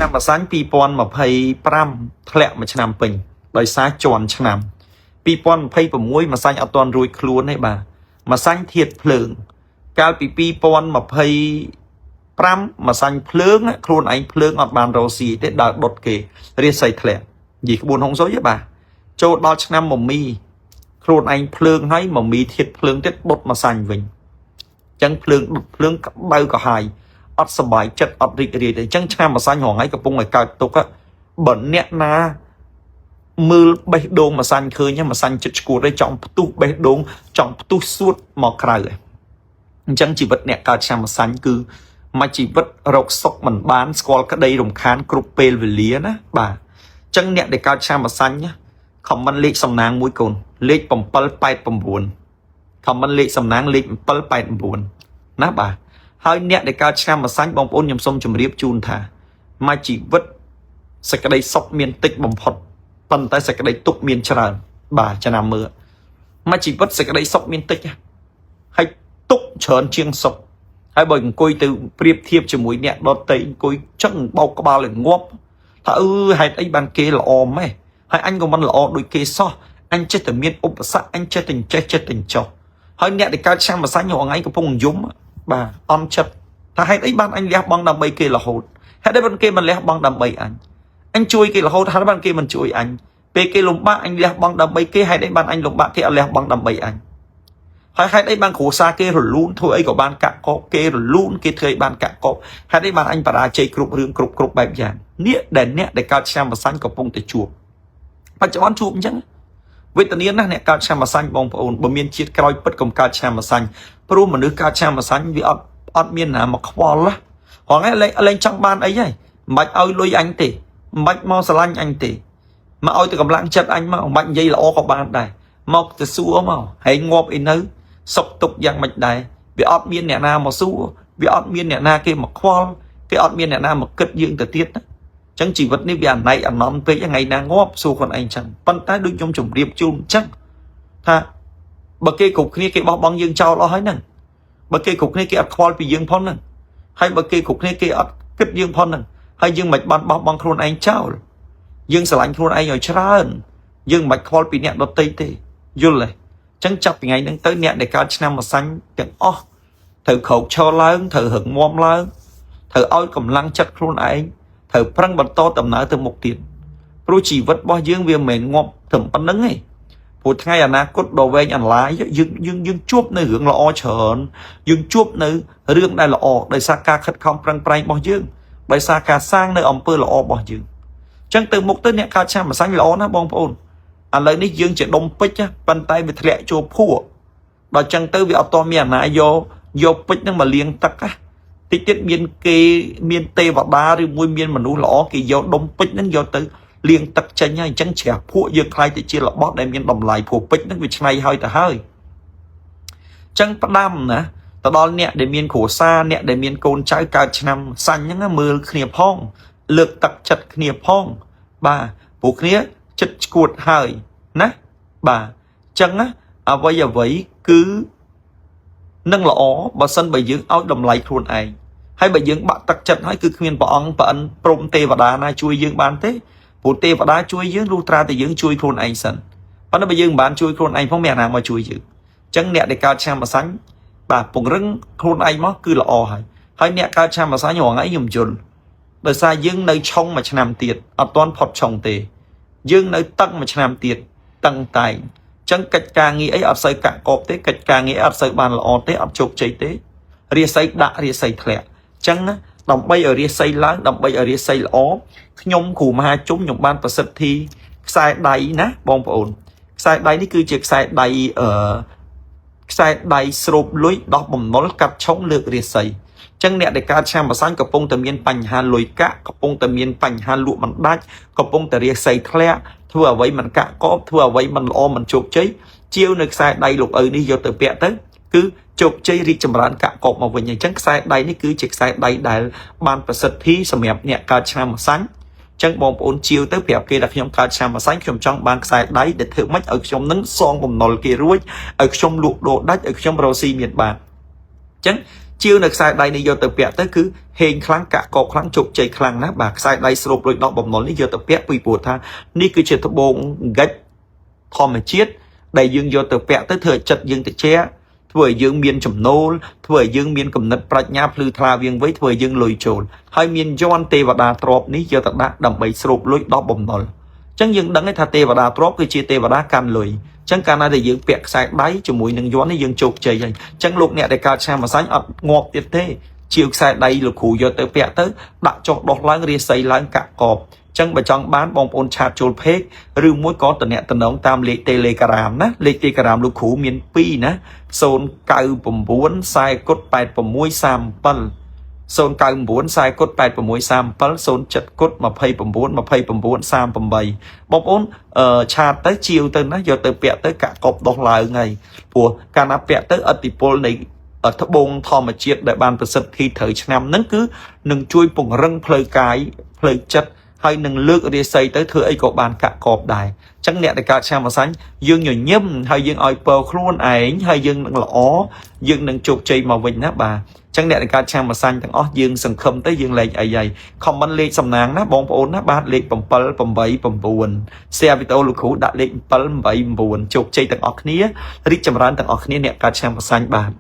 ឆ្នាំបសាញ់2025ធ្លាក់មួយឆ្នាំពេញដោយសារជន់ឆ្នាំ2026មួយសាញ់អត់ទាន់រួចខ្លួនទេបាទមួយសាញ់ធាតភ្លើងកាលពី2025មួយសាញ់ភ្លើងខ្លួនឯងភ្លើងអត់បានរស់ស៊ីទេដើរដុតគេរាសីធ្លាក់និយាយក្បួនហុងស៊ុយទេបាទចូលដល់ឆ្នាំមមីខ្លួនឯងភ្លើងហើយមមីធាតភ្លើងទៀតដុតមួយសាញ់វិញអញ្ចឹងភ្លើងដុតភ្លើងក្តៅក៏ហើយអត់សบายចិត្តអត់រីករាយទេអញ្ចឹងឆ្នាំមួយសាញ់រងហើយកំពុងឲ្យកើតទុកបើអ្នកណាមើលបេះដូងមួយសាញ់ឃើញមួយសាញ់ចិត្តឈួតហើយចង់ផ្ទុះបេះដូងចង់ផ្ទុះសួតមកក្រៅអញ្ចឹងជីវិតអ្នកកើតឆ្នាំមួយសាញ់គឺមួយជីវិតរកសុខមិនបានស្គាល់ក្តីរំខានគ្រប់ពេលវេលាណាបាទអញ្ចឹងអ្នកដែលកើតឆ្នាំមួយសាញ់ខមមិនលេខសំណាងមួយកូនលេខ789ខមមិនលេខសំណាងលេខ789ណាបាទហើយអ្នកដែលកើតឆ្នាំមួយសាញ់បងប្អូនខ្ញុំសូមជម្រាបជូនថាមួយជីវិតសេចក្តីសុខមានតិចបំផុតប៉ុន្តែសេចក្តីទុក្ខមានច្រើនបាទចំណាំមើលមួយជីវិតសេចក្តីសុខមានតិចហើយទុក្ខច្រើនជាងសុខហើយបើអង្គុយទៅប្រៀបធៀបជាមួយអ្នកដទៃអង្គុយចឹងបោកក្បាលឲ្យងាប់ថាហេតុអីបានគេល្អម៉េះហើយអញក៏មិនល្អដូចគេសោះអញចេះតែមានឧបសគ្គអញចេះតែចេះតែចោះហើយអ្នកដែលកើតឆ្នាំម្សាញ់រងថ្ងៃកំពុងយំបាទអន់ចិត្តថាហេតុអីបានអញលះបង់ដើម្បីគេរហូតហេតុអីបានគេមិនលះបង់ដើម្បីអញជួយគេរហូតហេតុអីបានគេមិនជួយអញពេលគេលំបាកអញលះបង់ដើម្បីគេហេតុអីបានអញលំបាកគេអត់លះបង់ដើម្បីអញហើយហេតុអីបានគ្រួសារគេរលូនធ្វើអីក៏បានកាក់កបគេរលូនគេធ្វើអីបានកាក់កបហេតុអីបានអញបរាជ័យគ្រប់រឿងគ្រប់បែបយ៉ាងនេះដែលអ្នកដែលកើតឆ្នាំម្សាញ់កំពុងតែជួបបច្ចុប្បន្នជួបអញ្ចឹងវេទនាណាស់អ្នកកើតឆ្នាំម្សាញ់បងប្អូនបើមានជាតិក្រោយពិតកុំកើតឆ្នាំម្សាញ់ព្រោះមនុស្សកើតឆ្នាំម្សាញ់វាអត់មានណាមកខ្វល់ហ៎ហងឯងលេងចង់បានអីហីមិនបាច់ឲ្យលុយអញទេមិនបាច់មកស្រឡាញ់អញទេមកឲ្យទៅកម្លាំងចិត្តអញមកមិនបាច់និយាយល្អក៏បានដែរមកទៅសួរមកហើយងាប់អីនៅសុខទុក្ខយ៉ាងម៉េចដែរវាអត់មានអ្នកណាមកសួរវាអត់មានអ្នកណាគេមកខ្វល់គេអត់មានអ្នកណាមកគិតយើងទៅទៀតណាអញ្ចឹងជីវិតនេះវាអណៃអណន់ពេកថ្ងៃណាងាប់សួរខ្លួនឯងអញ្ចឹងប៉ុន្តែដូចខ្ញុំជម្រាបជូនអញ្ចឹងថាបើគេគ្រប់គ្នាគេបោះបង់យើងចោលអស់ហើយហ្នឹងបើគេគ្រប់គ្នាគេអត់ខ្វល់ពីយើងផងហ្នឹងហើយបើគេគ្រប់គ្នាគេអត់គិតយើងផងហ្នឹងហើយយើងមិនបានបោះបង់ខ្លួនឯងចោលយើងស្រឡាញ់ខ្លួនឯងឲ្យច្រើនយើងមិនបាច់ខ្វល់ពីអ្នកដទៃទេយល់ទេអញ្ចឹងចាប់ពីថ្ងៃហ្នឹងទៅអ្នកដែលកើតឆ្នាំម្សាញ់ទាំងអស់ត្រូវក្រោកឈរឡើងត្រូវរឹងមាំឡើងត្រូវឲ្យកម្លាំងចិត្តខ្លួនឯងត្រូវប្រឹងបន្តដំណើរទៅមុខទៀតព្រោះជីវិតរបស់យើងវាមិនមែនងាប់ត្រឹមប៉ុណ្្នឹងទេព្រោះថ្ងៃអនាគតដ៏វែងអន្លាយយើងជួបនៅរឿងល្អច្រើនយើងជួបនៅរឿងដែលល្អដោយសារការខិតខំប្រឹងប្រែងរបស់យើងដោយសារការសាងនៅអំពើល្អរបស់យើងអញ្ចឹងទៅមុខទៅអ្នកកើតឆ្នាំម្សាញ់ល្អណាស់បងប្អូនឥឡូវនេះយើងជាដុំពេជ្រប៉ុន្តែវាធ្លាក់ចូលភក់ដល់អញ្ចឹងទៅវាអត់តមានអាណាយកពេជ្រហ្នឹងមកលាងទឹកតិចទៀតមានទេវតាឬមួយមានមនុស្សល្អគេយកដុំពេជ្រហ្នឹងយកទៅលាងទឹកចេញហើយអញ្ចឹងជ្រះភក់យើងខ្លាយទៅជារបស់ដែលមានតម្លៃព្រោះពេជ្រហ្នឹងវាឆ្នៃហើយទៅហើយអញ្ចឹងផ្ដាំណាទៅដល់អ្នកដែលមានគ្រួសារអ្នកដែលមានកូនចៅកើតឆ្នាំសាញ់ហ្នឹងមើលគ្នាផងលើកទឹកចិត្តគ្នាផងបាទព្រោះគ្នាចិត្តឈួតហើយណាបាទអញ្ចឹងអ្វីគឺនឹងល្អបើសិនបើយើងឲ្យតម្លៃខ្លួនឯងហើយបើយើងបាក់ទឹកចិត្តហើយគឺគ្មានព្រះអង្គប្រអិនព្រមទេវតាណាជួយយើងបានទេព្រោះទេវតាជួយយើងលុះត្រាតែយើងជួយខ្លួនឯងសិនប៉ុន្តែបើយើងមិនបានជួយខ្លួនឯងផងមានអាណាមកជួយយើងអញ្ចឹងអ្នកដែលកើតឆ្នាំម្សាញ់បាទពង្រឹងខ្លួនឯងមកគឺល្អហើយអ្នកកើតឆ្នាំម្សាញ់រងថ្ងៃខ្ញុំយល់ដោយសារយើងនៅឆុងមួយឆ្នាំទៀតអត់ទាន់ផុតឆុងទេយើងនៅតឹងមួយឆ្នាំទៀតតឹងតែងអញ្ចឹងកិច្ចការងារអីអត់សូវកាក់កបទេកិច្ចការងារអត់សូវបានល្អទេអត់ជោគជ័យទេរាសីដាក់រាសីធ្លាក់អញ្ចឹងដើម្បីឲ្យរាសីឡើងដើម្បីឲ្យរាសីល្អខ្ញុំគ្រូមហាជុំខ្ញុំបានប្រសិទ្ធិខ្សែដៃណាបងប្អូនខ្សែដៃនេះគឺជាខ្សែដៃស្រូបលុយដោះបំណុលកាត់ឆុងលើករាសីអញ្ចឹងអ្នកដែលកើតឆ្នាំម្សាញ់កំពុងតែមានបញ្ហាលុយកាក់កំពុងតែមានបញ្ហាលក់មិនដាច់កំពុងតែរាសីធ្លាក់ធ្វើអ្វីមិនកាក់កបធ្វើអ្វីមិនល្អមិនជោគជ័យជាវនៅខ្សែដៃលោកឪនេះយកទៅពាក់ទៅគឺជោគជ័យរីកចម្រើនកាក់កបមកវិញអញ្ចឹងខ្សែដៃនេះគឺជាខ្សែដៃដែលបានប្រសិទ្ធិសម្រាប់អ្នកកើតឆ្នាំម្សាញ់អញ្ចឹងបងប្អូនជាវទៅប្រាប់គេថាខ្ញុំកើតឆ្នាំម្សាញ់ខ្ញុំចង់បានខ្សែដៃដែលធ្វើម៉េចឲ្យខ្ញុំនឹងសងបំណុលគេរួចឲ្យខ្ញុំលក់ដូរដាច់ឲ្យខ្ញុំរកស៊ីមានបានអញ្ចឹង chiêu được sai đây này vô từ bẹt tới cứ hình kháng cả cọp kháng chụp chạy kháng ná bạc sai đây sụp rồi đọc bầm nói vô từ bẹt vì bùa tha ní cứ chuyện thọ bông gạch thò mà chiết đầy dương vô từ bẹt tới thời chật dương từ che thừa dương miên chấm nô thừa dương miên cầm nứt prạch nháp lư thà viên với thừa dương lùi trồn hai miên John tê và đà trộp ní vô từ đá đầm bầy sụp lối đọc bầm nói chẳng dương đắng cái thà tê và đà trộp cứ chia tê và đá can lùi chẳng cả này để dương bẹt sai đáy cho mũi nâng gió này dương chụp chơi vậy chẳng lúc nè để cao sang mà sáng ngọt tiệt thế chiều sai đây lục hủ vô tới bẹt tới đặt cho đọt láng ria xây láng cả cọp chẳng bà chọn bán bông ôn chặt chôn phết rư mối có tận nè tận đóng tam lệ telegram ná lệ telegram lục hủ miền pi ná xôn cài bầm buồn sai cốt bài bầm muối sam pal xôn cài buồn sai cốt bài bầm muối sam pal xôn chật cốt mà phay bầm buồn sam bầm bầy bông ôn chặt tới chiều tới nó vô tới bẹt tới cả cọp đọt lại ngày của cả nắp bẹt tới ở tipol này ở thấp bông thò mà chiết đại banประสิทธิ์khi thời năm nâng cứ nâng chui bùng răng phơi cái phơi chất hay nâng lược đi xây tới thừa ấy có bàn cả cọp đài chẳng nhẹ để cả cha mà sánh dương nhiều nhâm hay dương oi pơ luôn ảnh hay dương nâng lõ dương nâng chụp chơi màu vinh á bà chẳng nhẹ để cả cha mà xanh thằng ó dương sừng khâm tới dương lệ ấy vậy không bắn lệ sầm nàng ná bông ôn ná ba lệ bầm pal bầm bẫy bầm buồn xe vito lục khủ đã lệ pal bẫy buồn chụp chơi thằng ó khía rít chầm ran thằng ó khía nhẹ cả cha mà xanh bà